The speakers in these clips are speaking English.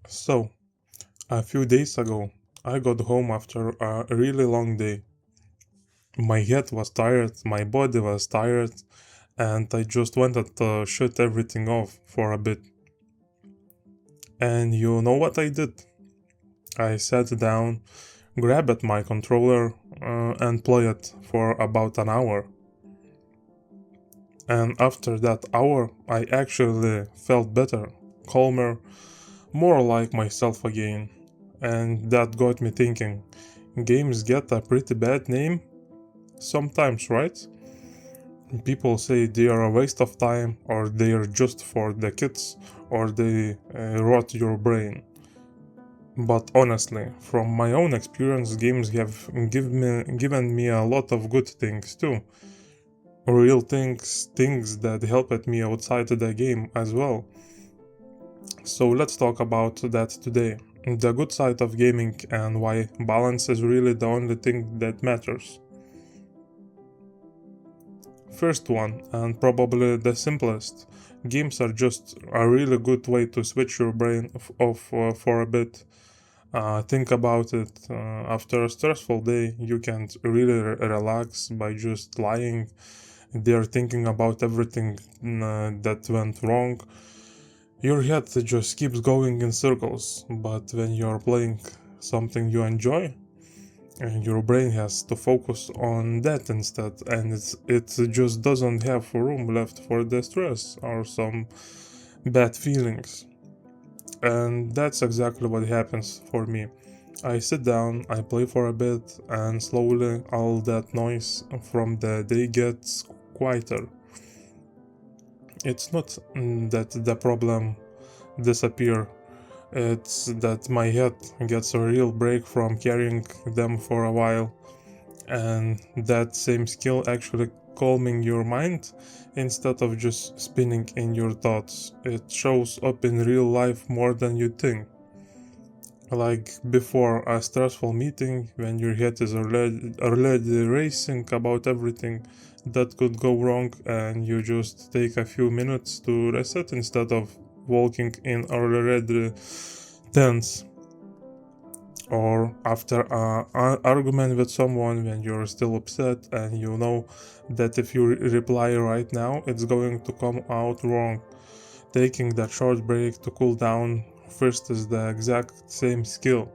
So, a few days ago, I got home after a really long day. My head was tired, my body was tired, and I just wanted to shut everything off for a bit. And you know what I did? I sat down, grabbed my controller, and played it for about an hour. And after that hour, I actually felt better, calmer, more like myself again. And that got me thinking, games get a pretty bad name sometimes, right? People say they are a waste of time, or they are just for the kids, or they rot your brain. But honestly, from my own experience, games have given me a lot of good things too. Real things that helped me outside the game as well. So let's talk about that today. The good side of gaming and why balance is really the only thing that matters. First one, and probably the simplest, games are just a really good way to switch your brain off for a bit. Think about it. After a stressful day, you can't really relax by just lying there thinking about everything that went wrong. Your head just keeps going in circles, but when you're playing something you enjoy, and your brain has to focus on that instead, and it just doesn't have room left for the stress or some bad feelings. And that's exactly what happens for me. I sit down, I play for a bit, and slowly all that noise from the day gets quieter. It's not that the problem disappear. It's that my head gets a real break from carrying them for a while, and that same skill actually calming your mind instead of just spinning in your thoughts. It shows up in real life more than you think. Like before a stressful meeting, when your head is already racing about everything that could go wrong, and you just take a few minutes to reset instead of walking in already tense. Or after an argument with someone when you're still upset and you know that if you reply right now, it's going to come out wrong. Taking that short break to cool down first is the exact same skill.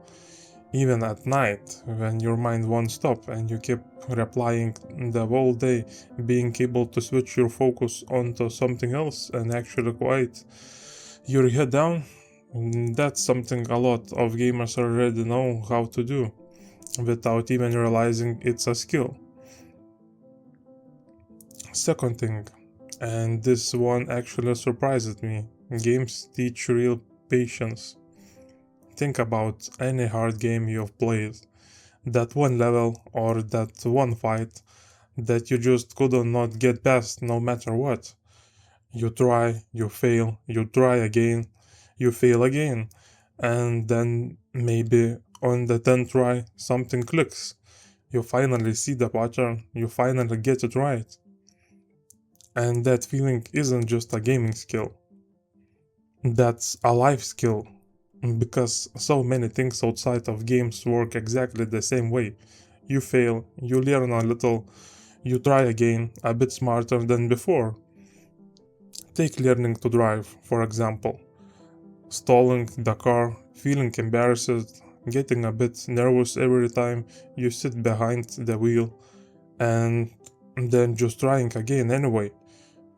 Even at night, when your mind won't stop and you keep replying the whole day, being able to switch your focus onto something else and actually quiet your head down, that's something a lot of gamers already know how to do without even realizing it's a skill. Second thing, and this one actually surprised me, games teach real patience. Think about any hard game you've played, that one level or that one fight that you just could not get past no matter what. You try, you fail, you try again, you fail again, and then maybe on the 10th try something clicks. You finally see the pattern, you finally get it right. And that feeling isn't just a gaming skill, that's a life skill. Because so many things outside of games work exactly the same way. You fail, you learn a little, you try again, a bit smarter than before. Take learning to drive, for example. Stalling the car, feeling embarrassed, getting a bit nervous every time you sit behind the wheel, and then just trying again anyway,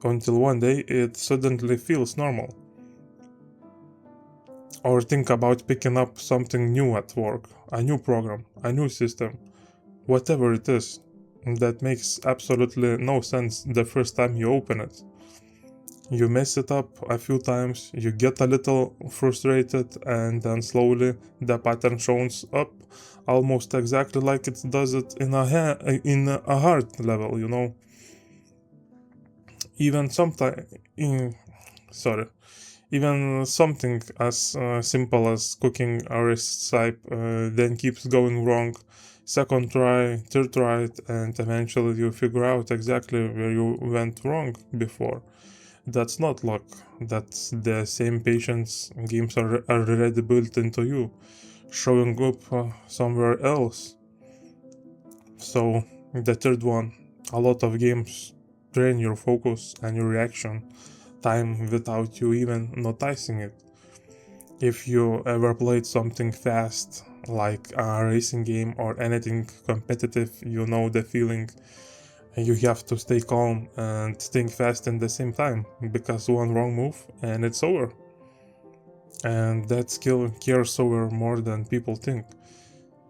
until one day it suddenly feels normal. Or think about picking up something new at work, a new program, a new system, whatever it is, that makes absolutely no sense the first time you open it. You mess it up a few times, you get a little frustrated, and then slowly the pattern shows up almost exactly like it does it in a hard level, you know. Even sometimes, sorry, even something as simple as cooking a recipe then keeps going wrong. Second try, third try, and eventually you figure out exactly where you went wrong before. That's not luck, that's the same patience games are already built into you, showing up somewhere else. So, the third one, a lot of games drain your focus and your reaction time without you even noticing it. If you ever played something fast, like a racing game or anything competitive, you know the feeling. You have to stay calm and think fast in the same time, because one wrong move and it's over. And that skill carries over more than people think.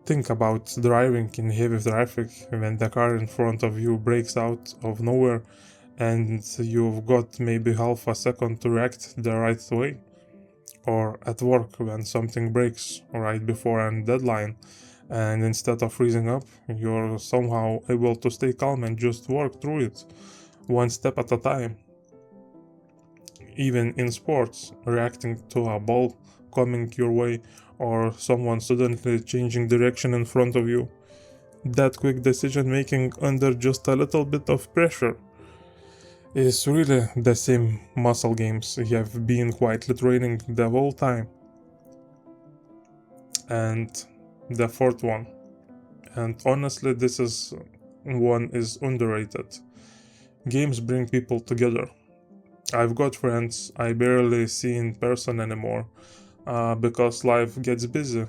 Think about driving in heavy traffic when the car in front of you breaks out of nowhere and you've got maybe half a second to react the right way. Or at work when something breaks right before a deadline, and instead of freezing up, you're somehow able to stay calm and just work through it, one step at a time. Even in sports, reacting to a ball coming your way or someone suddenly changing direction in front of you, that quick decision making under just a little bit of pressure is really the same muscle games you have been quietly training the whole time. And the fourth one, and honestly this is one is underrated. Games bring people together. I've got friends I barely see in person anymore, because life gets busy.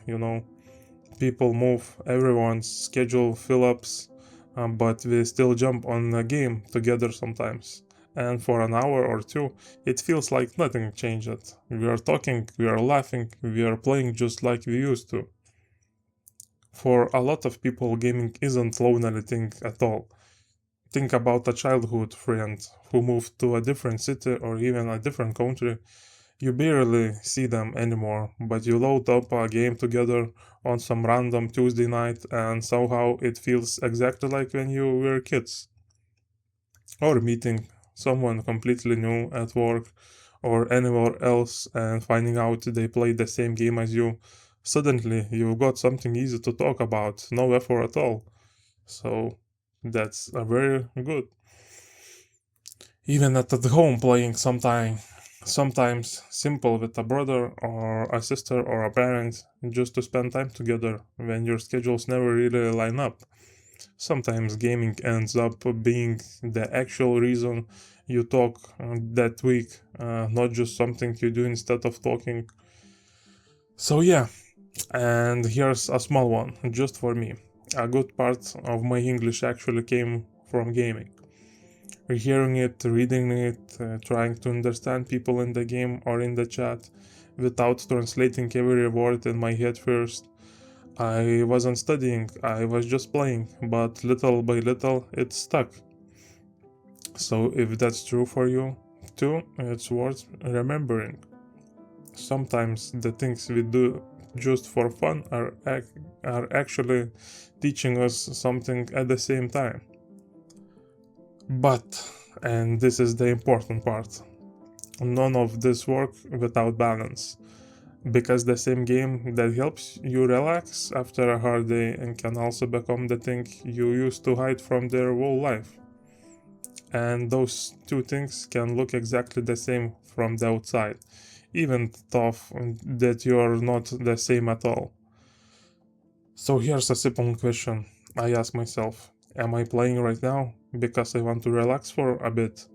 People move, everyone's schedule fill ups, but we still jump on a game together sometimes. And for an hour or two, it feels like nothing changed. We are talking, we are laughing, we are playing just like we used to. For a lot of people, gaming isn't lonely thing at all. Think about a childhood friend who moved to a different city or even a different country. You barely see them anymore, but you load up a game together on some random Tuesday night and somehow it feels exactly like when you were kids. Or meeting someone completely new at work or anywhere else and finding out they play the same game as you. Suddenly, you've got something easy to talk about, no effort at all. So, that's a very good. Even at home playing sometimes simple with a brother or a sister or a parent, just to spend time together when your schedules never really line up. Sometimes gaming ends up being the actual reason you talk that week, not just something you do instead of talking. So yeah, and here's a small one just for me. A good part of my English actually came from gaming. Hearing it, reading it, trying to understand people in the game or in the chat without translating every word in my head first. I wasn't studying, I was just playing, but little by little it stuck. So if that's true for you too, it's worth remembering. Sometimes the things we do just for fun are actually teaching us something at the same time. But, and this is the important part, none of this work without balance. Because the same game that helps you relax after a hard day and can also become the thing you used to hide from their whole life. And those two things can look exactly the same from the outside, even tough that you're not the same at all. So here's a simple question I ask myself. Am I playing right now because I want to relax for a bit?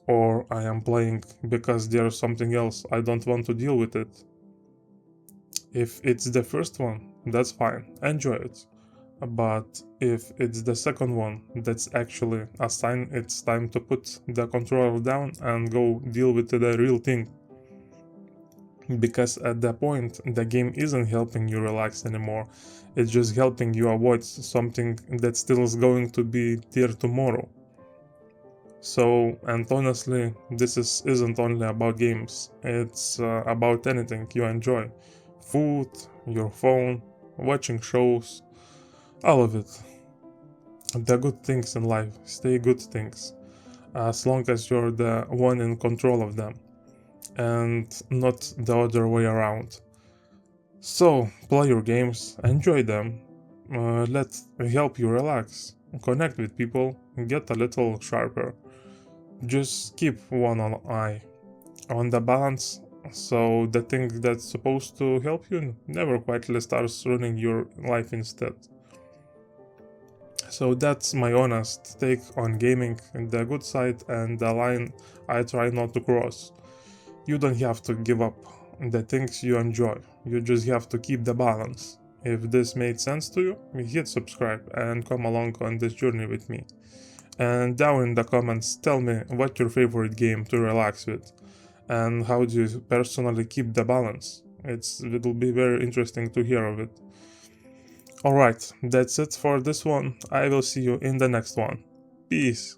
Or I am playing because there's something else I don't want to deal with it? If it's the first one, that's fine, enjoy it. But if it's the second one, that's actually a sign it's time to put the controller down and go deal with the real thing. Because at that point, the game isn't helping you relax anymore, it's just helping you avoid something that still is going to be there tomorrow. So, and honestly, isn't only about games, it's about anything you enjoy: food, your phone, watching shows, all of it. The good things in life stay good things, as long as you're the one in control of them, and not the other way around. So, play your games, enjoy them, let help you relax, connect with people, get a little sharper. Just keep one eye on the balance, so the thing that's supposed to help you never quietly starts ruining your life instead. So that's my honest take on gaming, the good side and the line I try not to cross. You don't have to give up the things you enjoy, you just have to keep the balance. If this made sense to you, hit subscribe and come along on this journey with me. And down in the comments, tell me what's your favorite game to relax with, and how do you personally keep the balance. It'll be very interesting to hear of it. Alright, that's it for this one. I will see you in the next one. Peace.